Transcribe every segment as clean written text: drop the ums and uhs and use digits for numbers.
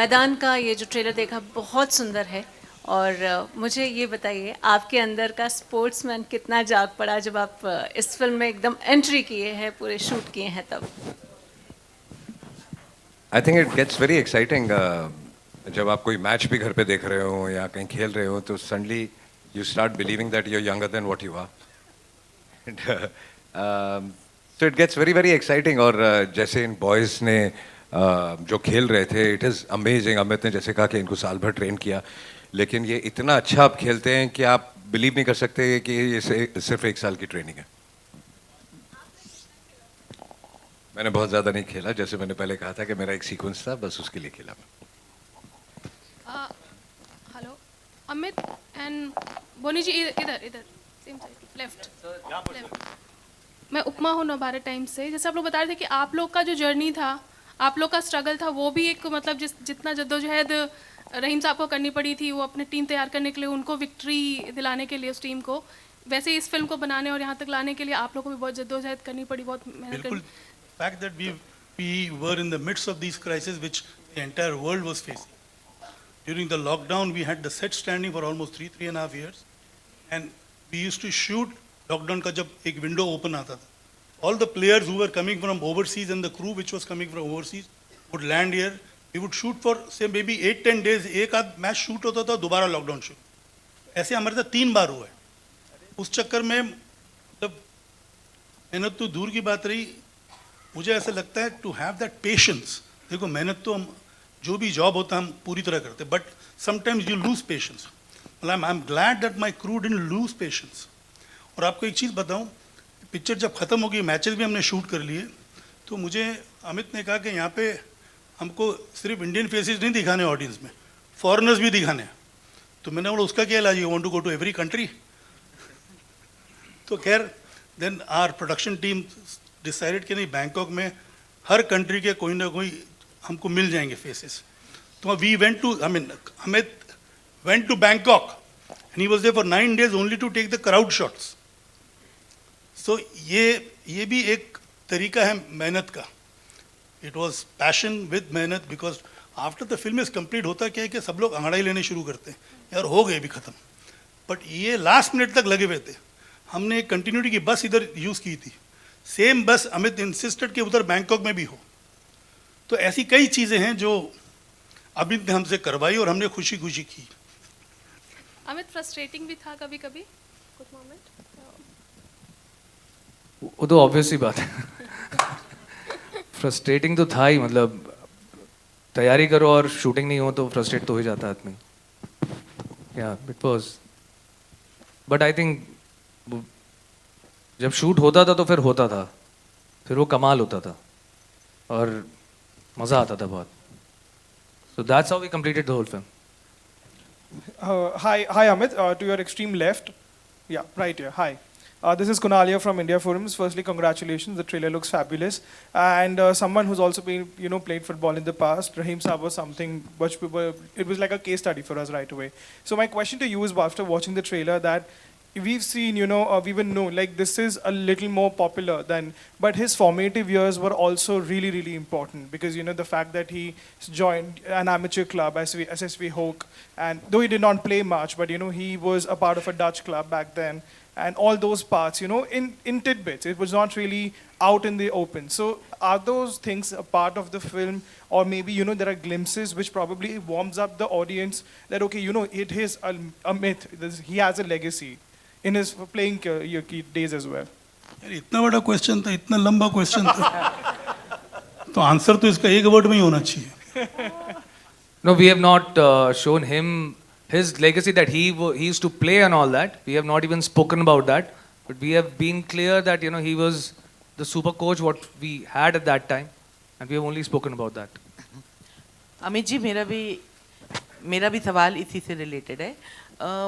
मैदान का ये जो ट्रेलर देखा बहुत सुंदर है। और मुझे ये बताइए आपके अंदर का स्पोर्ट्समैन कितना जाग पड़ा जब आप इस फिल्म में एकदम एंट्री किए हैं, पूरे शूट किए हैं तब। I think it gets very exciting जब आप कोई मैच भी घर पे देख रहे हो या कहीं खेल रहे हो तो suddenly you start believing that you are younger than what you are. So it gets very very exciting. और जैसे इन बॉयज़ ने जो खेल रहे थे, इट इज़ अमेजिंग। अमित ने जैसे कहा कि इनको साल भर ट्रेन किया, लेकिन ये इतना अच्छा आप खेलते हैं कि आप बिलीव नहीं कर सकते कि ये सिर्फ एक साल की ट्रेनिंग है। मैंने बहुत ज़्यादा नहीं खेला, जैसे मैंने पहले कहा था कि मेरा एक सीक्वेंस था, बस उसके लिए खेला मैं। हेलो अमित एंड बोनी जी, इधर इधर सेम साइड लेफ्ट। मैं उपमा हूँ नवभारत टाइम्स से। जैसे आप लोग बता रहे थे कि आप लोग का जो जर्नी था, आप लोग का स्ट्रगल था, वो भी एक मतलब जितना जद्दोजहद रहीम साहब को करनी पड़ी थी, वो अपने टीम तैयार करने के लिए, उनको विक्ट्री दिलाने के लिए उस टीम को, वैसे ही इस फिल्म को बनाने और यहाँ तक लाने के लिए आप लोगों को भी बहुत जद्दोजहद करनी पड़ी, बहुत मेहनत करनी। fact that we were in the midst of these crises which the entire world was facing. During the lockdown, we had the set standing for almost 3.5 years, and we used to shoot lockdown का जब एक window open आता था. All the players who were coming from overseas and the crew which was coming from overseas would land here. We would shoot for say maybe 8-10 days. एक आध match shoot होता था, दोबारा लॉकडाउन शुरू। ऐसे हमारे साथ 3 बार हुआ है। उस चक्कर में मतलब मेहनत तो दूर की बात रही, मुझे ऐसा लगता है टू हैव दैट पेशेंस। देखो मेहनत तो हम जो भी जॉब होता है हम पूरी तरह करते, but sometimes you lose patience. मतलब I am glad that my crew didn't lose patience. और आपको एक चीज़ बताऊं, पिक्चर जब ख़त्म हो गई, मैचेस भी हमने शूट कर लिए, तो मुझे अमित ने कहा कि यहाँ पे हमको सिर्फ इंडियन फेसेस नहीं दिखाने ऑडियंस में, फॉरेनर्स भी दिखाने हैं। तो मैंने बोला उसका क्या इलाज है, you want to go to every country. तो खैर then our production team decided कि नहीं, बैंकॉक में हर कंट्री के कोई ना कोई हमको मिल जाएंगे फेसेस। तो we went to Amit went to Bangkok and he was there for 9 days only to take the crowd shots. So ये भी एक तरीका है मेहनत का। इट वॉज पैशन विद मेहनत, because after the film is complete होता क्या है कि सब लोग अंगड़ाई लेने शुरू करते हैं, यार हो गए भी ख़त्म, बट ये लास्ट मिनट तक लगे हुए थे। हमने एक कंटिन्यूटी की बस इधर यूज़ की थी, सेम बस अमित इंसिस्टेड कि उधर बैंकॉक में भी हो। तो ऐसी कई चीज़ें हैं जो अमित ने हमसे करवाई और हमने खुशी खुशी की। अमित फ्रस्ट्रेटिंग भी था कभी कभी कुछ मोमेंट? वो तो ऑब्वियस ही बात है। फ्रस्ट्रेटिंग तो था ही, मतलब तैयारी करो और शूटिंग नहीं हो तो फ्रस्ट्रेट तो हो ही जाता है आदमी। या it was, but I think जब शूट होता था तो फिर होता था, फिर वो कमाल होता था और मज़ा आता था बहुत। So that's how we completed the whole film. Hi, Amit. To your extreme left. Yeah, right here. Hi. This is Kunalia from India Forums. Firstly, congratulations. The trailer looks fabulous. And someone who's also been, played football in the past, Raheem Saab was something which it was like a case study for us right away. So my question to you is, after watching the trailer, that we've seen, we even know, like this is a little more popular than, but his formative years were also really, really important because, the fact that he joined an amateur club, SSV Hoek, and though he did not play much, but, he was a part of a Dutch club back then, and all those parts, in tidbits. It was not really out in the open. So are those things a part of the film, or maybe, there are glimpses which probably warms up the audience that, okay, it is a myth, he has a legacy in his playing days as well? यार इतना बड़ा question था, इतना लंबा question था, तो answer तो इसका एक वर्ड में ही होना चाहिए। No, we have not shown him his legacy that he used to play and all that. We have not even spoken about that, but we have been clear that he was the super coach what we had at that time, and we have only spoken about that. Amit ji, मेरा भी सवाल इसी से related है।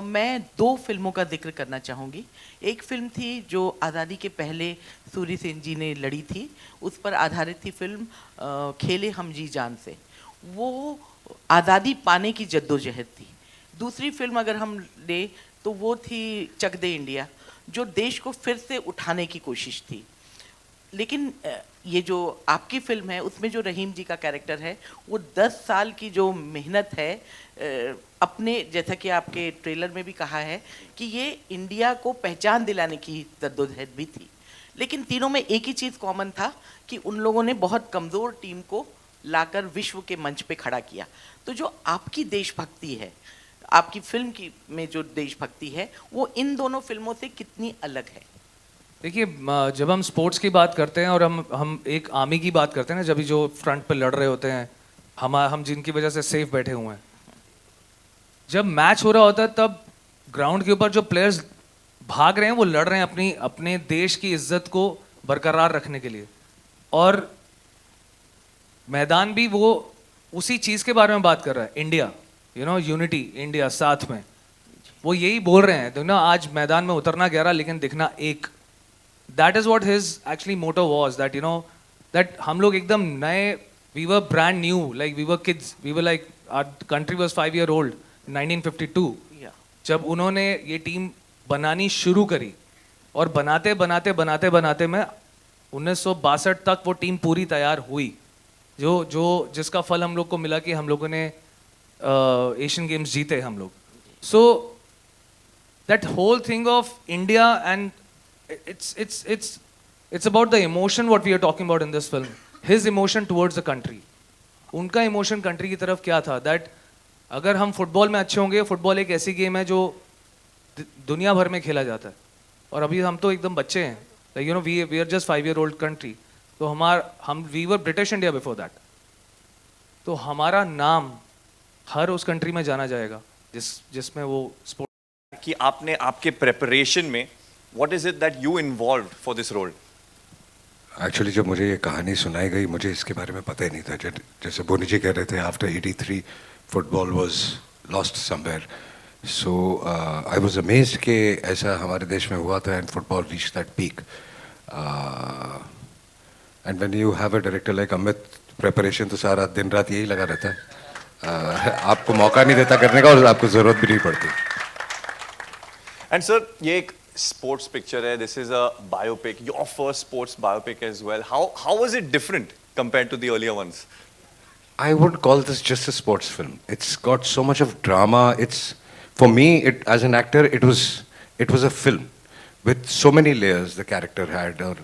मैं 2 फिल्मों का जिक्र करना चाहूँगी। एक फिल्म थी जो आज़ादी के पहले सूरी सेन जी ने लड़ी थी, उस पर आधारित थी फिल्म खेले हम जी जान से। वो आज़ादी पाने की जद्दोजहद थी। दूसरी फिल्म अगर हम लें तो वो थी चक दे इंडिया, जो देश को फिर से उठाने की कोशिश थी। लेकिन ये जो आपकी फिल्म है उसमें जो रहीम जी का कैरेक्टर है वो 10 साल की जो मेहनत है अपने, जैसा कि आपके ट्रेलर में भी कहा है कि ये इंडिया को पहचान दिलाने की जद्दोजहद भी थी, लेकिन तीनों में एक ही चीज़ कॉमन था कि उन लोगों ने बहुत कमज़ोर टीम को लाकर विश्व के मंच पे खड़ा किया। तो जो आपकी देशभक्ति है, आपकी फिल्म की में जो देशभक्ति है, वो इन दोनों फिल्मों से कितनी अलग है? देखिए, जब हम स्पोर्ट्स की बात करते हैं और हम एक आर्मी की बात करते हैं ना, जब भी जो फ्रंट पे लड़ रहे होते हैं, हम जिनकी वजह से सेफ बैठे हुए हैं, जब मैच हो रहा होता है तब ग्राउंड के ऊपर जो प्लेयर्स भाग रहे हैं वो लड़ रहे हैं अपने देश की इज्जत को बरकरार रखने के लिए, और मैदान भी वो उसी चीज़ के बारे में बात कर रहा है, इंडिया, यूनिटी, इंडिया साथ में, वो यही बोल रहे हैं। तो ना, आज मैदान में उतरना 11 लेकिन दिखना एक, that is what his actually motto was, that that हम लोग एकदम नए, we were brand new, like we were kids, we were like our country was 5 year old 1952 जब उन्होंने ये टीम बनानी शुरू करी, और बनाते बनाते बनाते बनाते में 1962 तक वो टीम पूरी तैयार हुई, जिसका फल हम लोग को मिला कि हम लोगों ने एशियन गेम्स जीते हम लोग। So that whole thing of India, and it's about the emotion what we are talking about in this film, his emotion towards the country, उनका इमोशन कंट्री की तरफ क्या था, दैट अगर हम फुटबॉल में अच्छे होंगे, फुटबॉल एक ऐसी गेम है जो दुनिया भर में खेला जाता है, और अभी हम तो एकदम बच्चे हैं, like we are just 5 year old country, तो we were British India before that, तो हमारा नाम हर उस कंट्री में जाना जाएगा जिसमें वो स्पोर्ट। कि आपने आपके प्रेपरेशन में what is it that you involve for this role? Actually जब मुझे ये कहानी सुनाई गई, मुझे इसके बारे में पता ही नहीं था। जैसे बोनी जी कह रहे थे, after 83 football was lost somewhere, so I was amazed कि ऐसा हमारे देश में हुआ था, and football reach that peak, and when you have a director like Amit, preparation तो सारा दिन रात यही लगा रहता है, आपको मौका नहीं देता करने का, और आपको ज़रूरत भी नहीं पड़ती। एंड सर, ये एक स्पोर्ट्स पिक्चर है, this is a biopic, your first sports biopic as well, how was it different compared to the earlier ones? I wouldn't call this just a sports film. It's got so much of drama. It's, for me, as an actor, it was a film with so many layers the character had, or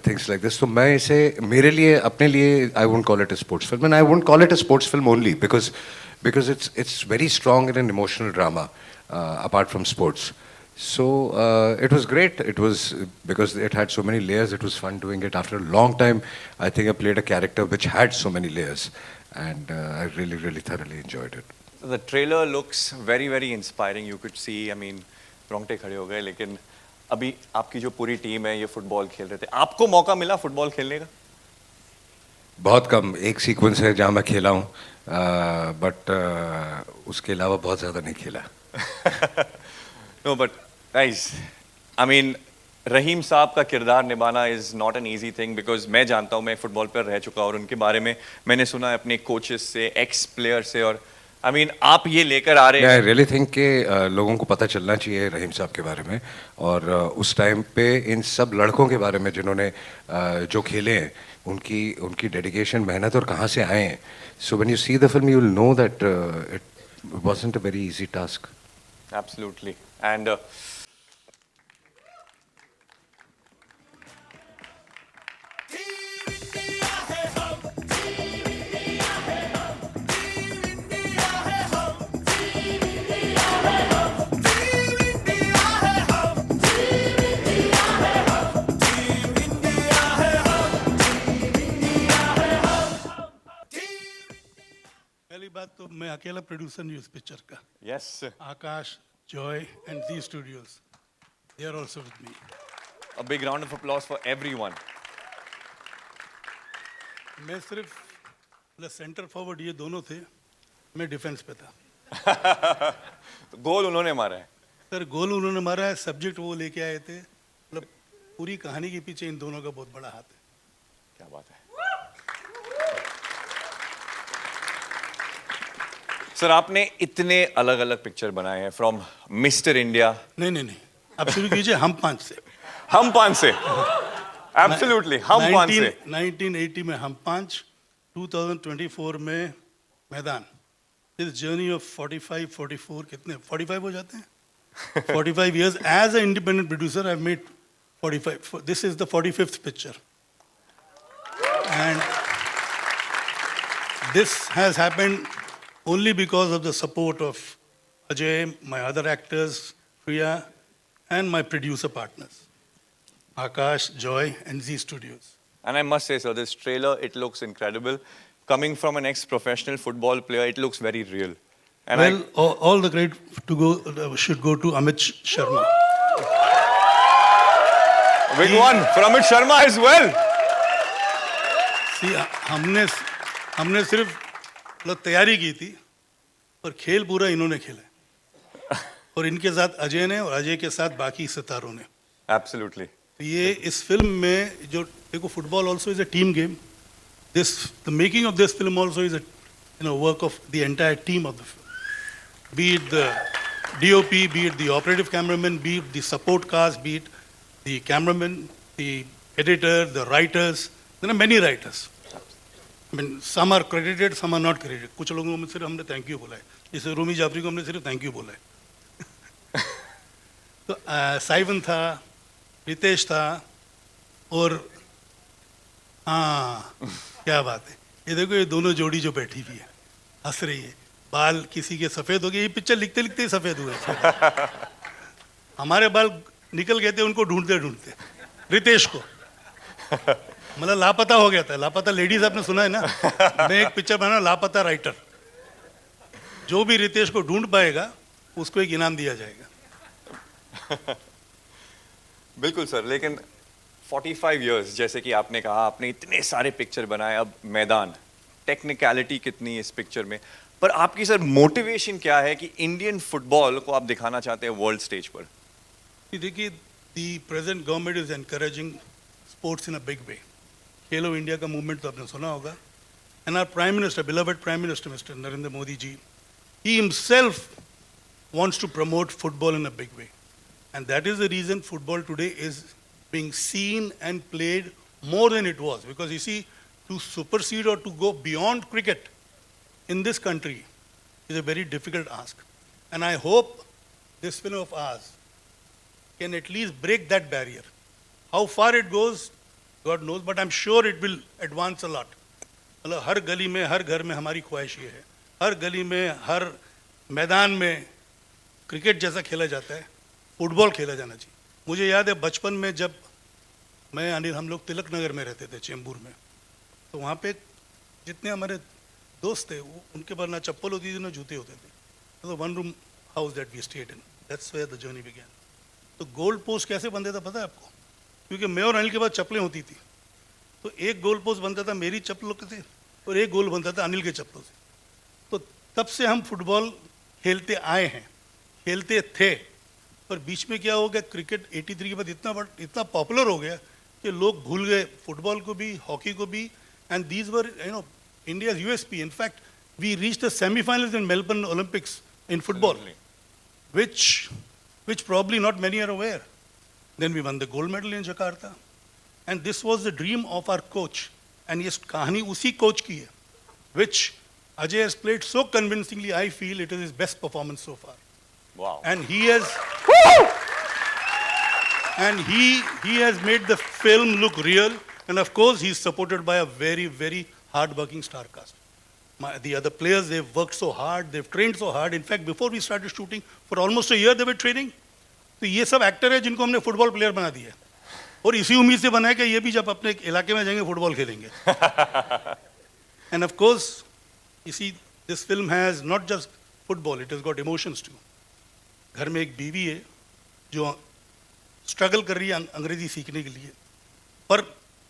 things like this. So मैं इसे मेरे लिए, अपने लिए, I wouldn't call it a sports film, and I wouldn't call it a sports film only because it's very strong in an emotional drama, apart from sports. So it was great. It was, because it had so many layers, it was fun doing it. After a long time, I think I played a character which had so many layers, and I really, really thoroughly enjoyed it. So the trailer looks very, very inspiring. You could see, I mean, रोंगटे खड़े हो गए। लेकिन अभी आपकी जो पूरी team है ये फुटबॉल खेल रहे थे, आपको मौका मिला फुटबॉल खेलने का? बहुत कम, एक सीक्वेंस है जहाँ मैं खेला हूँ, बट उसके अलावा बहुत ज़्यादा नहीं खेला। No, but guys, I mean, रहीम साहब का किरदार निभाना is not an easy thing, because मैं जानता हूँ, मैं फुटबॉल पर रह चुका और उनके बारे में मैंने सुना है अपने कोचेस से, एक्स प्लेयर से, और आई मीन आप ये लेकर आ रहे हैं। आई रियली थिंक कि लोगों को पता चलना चाहिए रहीम साहब के बारे में, और उस टाइम पे इन सब लड़कों के बारे में जिन्होंने जो खेले हैं, उनकी डेडिकेशन, मेहनत, और कहाँ से आए हैं। So when you see the film you will know that it wasn't a very easy task. Absolutely. And पहली बात तो मैं अकेला प्रोड्यूसर नहीं इस पिक्चर का। Yes, Akash, Joy and Zee Studios, they are also with me. A big round of applause for everyone. मैं सिर्फ सेंटर फॉरवर्ड ये दोनों थे, मैं डिफेंस पे था। तो गोल उन्होंने मारा है सर, गोल उन्होंने मारा है, सब्जेक्ट वो लेके आए थे, मतलब पूरी कहानी के पीछे इन दोनों का बहुत बड़ा हाथ है। क्या बात है सर, आपने इतने अलग अलग पिक्चर बनाए हैं, फ्रॉम मिस्टर इंडिया। नहीं, आप शुरू कीजिए हम 5 से। हम 5 से। एब्सोल्युटली हम पांच से 1980 में हम पांच, 2024 में मैदान. This journey of 45, 44, कितने 45 हो जाते हैं? 45 years as an independent producer, I've made 45. This is the 45th picture, and this has happened only because of the support of Ajay, my other actors, Priya, and my producer partners, Akash, Joy, and Z Studios. And I must say, sir, this trailer, it looks incredible. Coming from an ex-professional football player, it looks very real. And Well, all the credit should go to Amit Sharma. big one for Amit Sharma as well. See, हमने सिर्फ मतलब तैयारी की थी, पर खेल पूरा इन्होंने खेला है. और इनके साथ अजय ने और अजय के साथ बाकी सितारों ने. Absolutely. तो ये इस फिल्म में जो देखो, football also is a team game. The making of this film also is a work of the entire team of the film. Be it the DOP, be it the operative cameraman, be it the support cast, be it the cameraman, the editor, the writers. There are many writers. I mean, some are credited, some are not credited. कुछ लोगों में सिर्फ हमने thank you बोला है. जैसे रूमी जाफरी को हमने सिर्फ थैंक यू बोला है. तो साइवन था, रितेश था, और हाँ, क्या बात है. ये देखो, ये दोनों जोड़ी जो बैठी हुई है, हंस रही है. बाल किसी के सफेद हो गए. ये पिक्चर लिखते लिखते ही सफेद हुए. हमारे बाल निकल गए थे उनको ढूंढते ढूंढते. रितेश को मतलब लापता हो गया था. लापता लेडीज आपने सुना है ना. मैं एक पिक्चर बना, लापता राइटर. जो भी रितेश को ढूंढ पाएगा उसको एक इनाम दिया जाएगा. बिल्कुल सर, लेकिन 45 इयर्स जैसे कि आपने कहा, आपने इतने सारे पिक्चर बनाए. अब मैदान, टेक्निकलिटी कितनी है इस पिक्चर में, पर आपकी सर मोटिवेशन क्या है कि इंडियन फुटबॉल को आप दिखाना चाहते हैं वर्ल्ड स्टेज पर? देखिए, the present government is encouraging sports in a big way. Khelo India का मूवमेंट तो आपने सुना होगा. And our prime minister, beloved prime minister mister Narendra Modi ji, he himself wants to promote football in a big way. And that is the reason football today is being seen and played more than it was. Because you see, to supersede or to go beyond cricket in this country is a very difficult ask. And I hope this film of ours can at least break that barrier. How far it goes, God knows, but I'm sure it will advance a lot. मतलब हर गली में, हर घर में हमारी ख्वाहिश ये है, हर गली में, हर मैदान में क्रिकेट जैसा खेला जाता है, फुटबॉल खेला जाना चाहिए. मुझे याद है बचपन में जब मैं अनिल, हम लोग तिलक नगर में रहते थे, चेंबूर में. तो वहाँ पे जितने हमारे दोस्त थे, उनके पास ना चप्पल होती थी ना जूते होते थे. तो one room house that we stayed in, that's where the journey began. तो गोल पोस्ट कैसे बनते था पता है आपको? क्योंकि मैं और अनिल के पास चप्पलें होती थी. तो एक गोल पोस्ट बनता था मेरी चप्पलों से, और एक गोल बनता था अनिल के चप्पलों से. तो तब से हम फुटबॉल खेलते आए हैं, खेलते थे. पर बीच में क्या हो गया, क्रिकेट 83 के बाद इतना पॉपुलर हो गया कि लोग भूल गए फुटबॉल को भी, हॉकी को भी. And these were India's USP. In fact, we reached the semi-finals in Melbourne Olympics in football, which probably not many are aware. Then we won the gold medal in Jakarta, and this was the dream of our coach. And yes, कहानी उसी coach की है, which Ajay has played so convincingly. I feel it is his best performance so far. Wow. And he has, he has made the film look real. And of course, he's supported by a very, very hard-working star cast. The other players, they've worked so hard, they've trained so hard. In fact, before we started shooting, for almost a year they were training. तो ये सब actor है जिनको हमने football player बना दिया, और इसी उम्मीद से बनाया कि ये भी जब अपने इलाके में जाएंगे फुटबॉल खेलेंगे. And of course, you see, this film has not just football, it has got emotions too. घर में एक बीवी है जो स्ट्रगल कर रही है अंग्रेजी सीखने के लिए, पर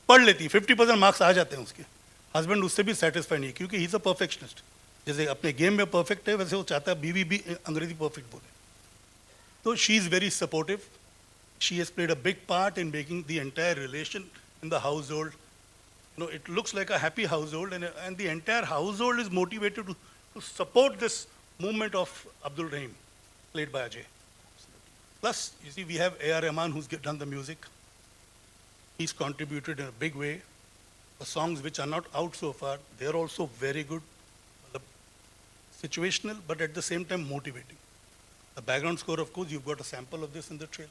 पढ़ लेती है, 50% मार्क्स आ जाते हैं उसके. हस्बैंड उससे भी सेटिस्फाई नहीं है, क्योंकि ही इज अ परफेक्शनिस्ट. जैसे अपने गेम में परफेक्ट है, वैसे वो चाहता है बीवी भी अंग्रेजी परफेक्ट बोले. तो she is very supportive. She has played a big part in making the entire relation in the house hold. It looks like a happy household, and the entire household is motivated to support this movement of Abdul Rahim, played by Ajay. Plus, you see, we have A.R. Rahman who's done the music. He's contributed in a big way. The songs which are not out so far, they are also very good. Situational, but at the same time motivating. The background score, of course, you've got a sample of this in the trailer.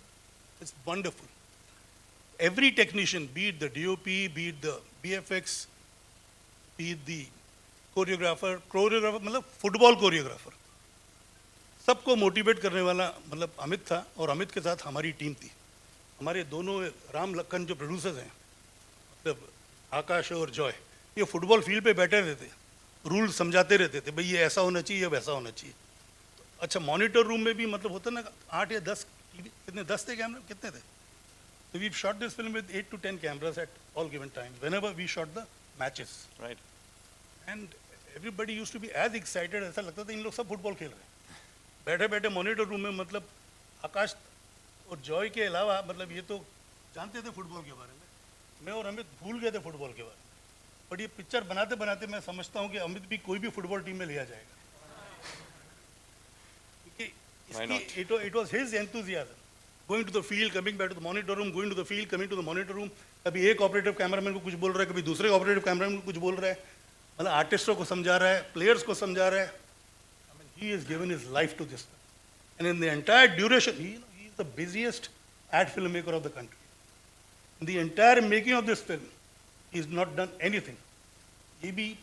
It's wonderful. Every technician, be it the DOP, be it the BFX, be it the choreographer मतलब football choreographer, सबको motivate करने वाला मतलब अमित था, और अमित के साथ हमारी टीम थी. हमारे दोनों राम लक्कन जो प्रोड्यूसर्स हैं, मतलब आकाश और जॉय, ये फुटबॉल फील्ड पे बैठे रहते, रूल समझाते रहते थे, भाई ये ऐसा होना चाहिए, ये वैसा होना चाहिए. अच्छा, मॉनिटर रूम में भी मतलब होता ना 8 या 10 कितने 10 थे कैमरे, कितने थे? So we've shot this film with 8 to 10 cameras at all given times, whenever we shot the matches. Right. And everybody used to be as excited, ऐसा लगता था इन लोग सब फुटबॉल खेल रहे हैं. बैठे बैठे मॉनिटर रूम में मतलब आकाश और जॉय के अलावा मतलब ये तो जानते थे फुटबॉल के बारे में, मैं और अमित भूल गए थे फुटबॉल के बारे में. बट ये पिक्चर बनाते बनाते मैं समझता हूँ कि अमित भी कोई भी फुटबॉल टीम में लिया जाएगा, क्योंकि it was his enthusiasm. Going to the field, coming back to the monitor room, going to the field, coming to the monitor room. कभी एक ऑपरेटिव कैमरामैन को कुछ बोल रहा है, कभी दूसरे ऑपरेटिव कैमरामैन को कुछ बोल रहा है, मतलब आर्टिस्टों को समझा रहा है, प्लेयर्स को समझा रहा है. I mean, he has given his life to this, and in the entire duration, he is the busiest ad filmmaker of the country. In the entire making of this film, he has not done anything. ये भी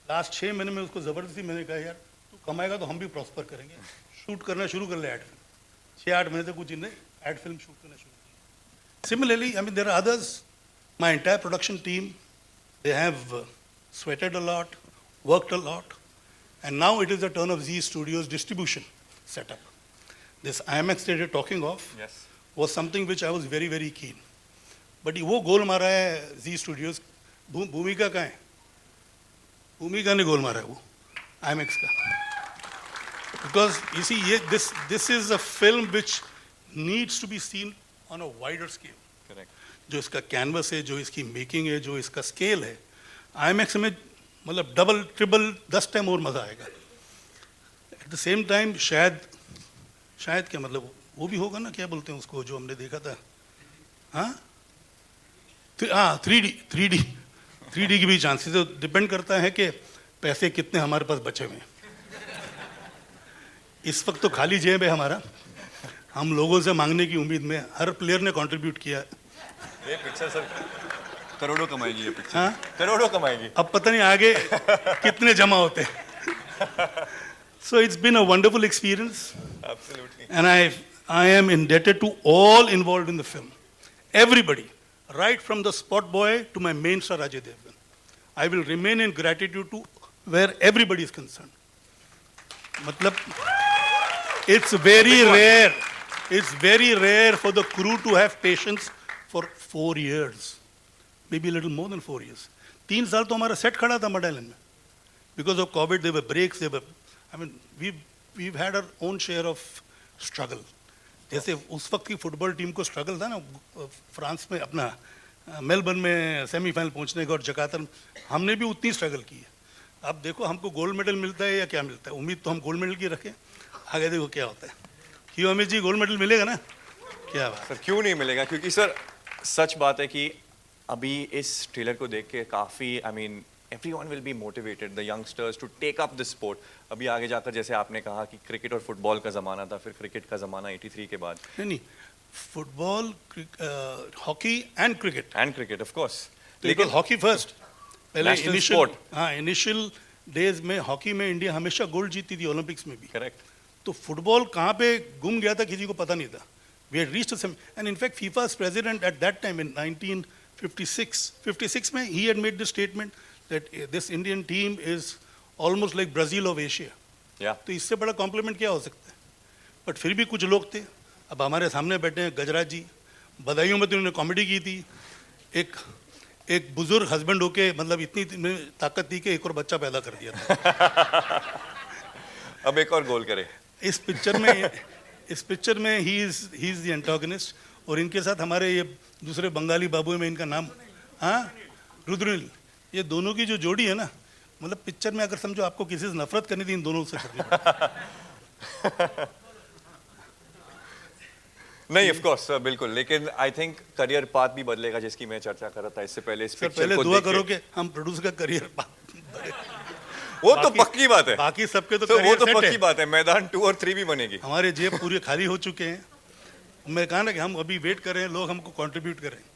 last 6 महीने में उसको जबरदस्ती मैंने कहा यार तू कमाएगा तो हम भी प्रॉस्पर करेंगे, शूट करना शुरू कर ले एड फिल्म. 6-8 महीने तक कुछ नहीं, एड फिल्म शूट करना शुरू किया. Similarly, I mean there are others. My entire production team, they have sweated a lot, worked a lot, and now it is the turn of Z Studios distribution setup. This IMAX that you're talking of Yes. was something which I was very very keen. But वो गोल मारा है Z Studios, भूमिका का है, भूमिका ने गोल मारा है वो IMAX का. Because you see, this is a film which needs to be seen on a wider scale. Correct. जो इसका कैनवस है, जो इसकी मेकिंग है, जो इसका स्केल है, IMAX में मतलब डबल ट्रिपल 10 टाइम और मज़ा आएगा. एट द सेम टाइम शायद क्या मतलब वो भी होगा ना, क्या बोलते हैं उसको जो हमने देखा था, हाँ 3D की भी चांसेस है. डिपेंड करता है कि पैसे कितने हमारे पास बचे हुए हैं. इस वक्त तो खाली जेब है हमारा, हम लोगों से मांगने की उम्मीद में. हर प्लेयर ने कंट्रीब्यूट किया. ये पिक्चर सर करोड़ों कमाएगी, ये पिक्चर हाँ? करोड़ों कमाएगी. अब पता नहीं आगे कितने जमा होते हैं. So it's been a wonderful experience. Absolutely. And I am indebted to all involved in the film. Everybody, right from the spot boy to my main star Ajay Devgan. I will remain in gratitude to where everybody is concerned. मतलब it's very rare for the crew to have patience for 4 years, maybe a little more than 4 years. 3 साल तो हमारा set खड़ा था मडालन में. Because of COVID, there were breaks, I mean, we've had our own share of struggle. जैसे उस वक्त की फुटबॉल टीम को स्ट्रगल था ना फ्रांस में, अपना मेलबर्न में सेमीफाइनल पहुंचने का, और जकार्ता में हमने भी उतनी स्ट्रगल की है. अब देखो हमको गोल्ड मेडल मिलता है या क्या मिलता है, उम्मीद तो हम गोल्ड मेडल की रखें, आगे देखो क्या होता है. क्यों अमित जी, गोल्ड मेडल मिलेगा ना? क्या बात सर क्यों नहीं मिलेगा, क्योंकि सर सच बात है कि अभी इस ट्रेलर को देख के काफ़ी everyone will be motivated, the youngsters, to take up this sport. अभी आगे जाकर जैसे आपने कहा कि क्रिकेट और फुटबॉल का ज़माना था, फिर क्रिकेट का ज़माना 83 के बाद. नहीं, football, hockey and cricket. And cricket of course. लेकिन हॉकी फर्स्ट, पहले National sport. इनिशियल डेज में हॉकी में इंडिया हमेशा गोल्ड जीती थी, ओलंपिक्स में भी. करेक्ट. तो फुटबॉल कहाँ पे गुम गया था किसी को पता नहीं था. We had reached and in fact FIFA's president at that time in 1956 में he had made this statement that this Indian team is almost like Brazil of Asia. या तो इससे बड़ा कॉम्प्लीमेंट क्या हो सकता है. बट फिर भी कुछ लोग थे, अब हमारे सामने बैठे हैं गजराज जी, बधाइयों में तो उन्होंने कॉमेडी की थी. एक बुजुर्ग हस्बैंड होके मतलब इतनी ताकत थी कि एक और बच्चा पैदा कर दिया था. अब एक और गोल करे. इस पिक्चर में ही इज द एंटागनिस्ट. और इनके साथ हमारे ये दूसरे बंगाली बाबू में, इनका नाम रुद्रनील, ये दोनों की जो जोड़ी है ना, मतलब पिक्चर में अगर समझो आपको किसी से नफरत करनी थी, इन दोनों से करनी. नहीं ऑफ कोर्स सर बिल्कुल, लेकिन आई थिंक करियर पाथ भी बदलेगा जिसकी मैं चर्चा कर रहा था इससे पहले। इस सर पिक्चर पहले को दुआ देख के- करो कि हम प्रोड्यूसर का करियर वो तो पक्की बात है, बाकी सबके तो तो वो career तो set पक्की है। बात है, मैदान 2 और 3 भी बनेगी। हमारे जेब पूरे खाली हो चुके हैं। मैं कहा ना कि हम अभी वेट कर रहे हैं लोग हमको कंट्रीब्यूट करें।